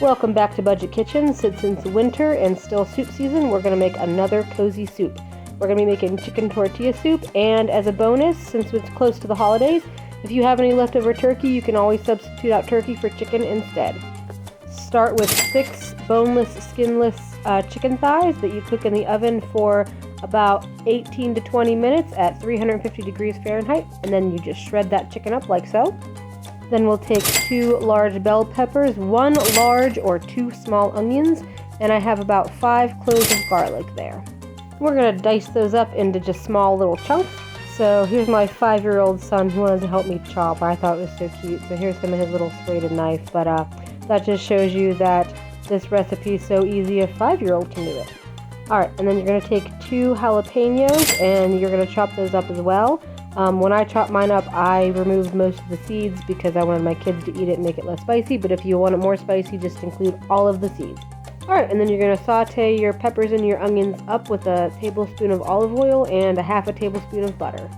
Welcome back to Budget Kitchen. Since it's winter and still soup season, we're going to make another cozy soup. We're going to be making chicken tortilla soup, and as a bonus, since it's close to the holidays, if you have any leftover turkey, you can always substitute out turkey for chicken instead. Start with 6 boneless, skinless chicken thighs that you cook in the oven for about 18 to 20 minutes at 350 degrees Fahrenheit, and then you just shred that chicken up like so. Then we'll take 2 large bell peppers, 1 large or 2 small onions, and I have about 5 cloves of garlic there. We're going to dice those up into just small little chunks. So here's my 5-year-old son who wanted to help me chop. I thought it was so cute. So here's him and his little serrated knife. But that just shows you that this recipe is so easy a 5-year-old can do it. Alright, and then you're going to take 2 jalapenos and you're going to chop those up as well. When I chopped mine up, I removed most of the seeds because I wanted my kids to eat it and make it less spicy, but if you want it more spicy, just include all of the seeds. Alright, and then you're going to saute your peppers and your onions up with a tablespoon of olive oil and a half a tablespoon of butter.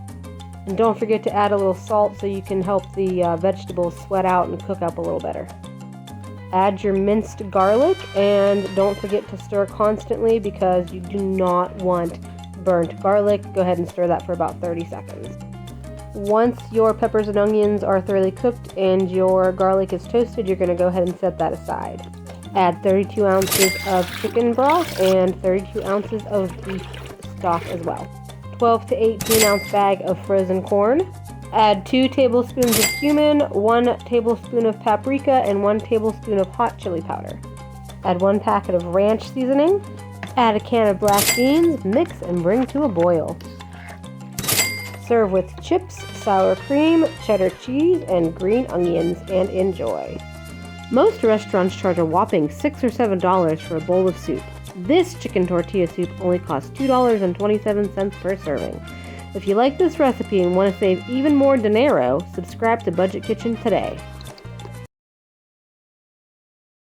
And don't forget to add a little salt so you can help the vegetables sweat out and cook up a little better. Add your minced garlic, and don't forget to stir constantly because you do not want burnt garlic. Go ahead and stir that for about 30 seconds. Once your peppers and onions are thoroughly cooked and your garlic is toasted, you're going to go ahead and set that aside. Add 32 ounces of chicken broth and 32 ounces of beef stock as well. 12 to 18 ounce bag of frozen corn. Add 2 tablespoons of cumin, 1 tablespoon of paprika, and 1 tablespoon of hot chili powder. Add 1 packet of ranch seasoning. Add a can of black beans, mix and bring to a boil. Serve with chips, sour cream, cheddar cheese, and green onions, and enjoy. Most restaurants charge a whopping $6 or $7 for a bowl of soup. This chicken tortilla soup only costs $2.27 per serving. If you like this recipe and want to save even more dinero, subscribe to Budget Kitchen today.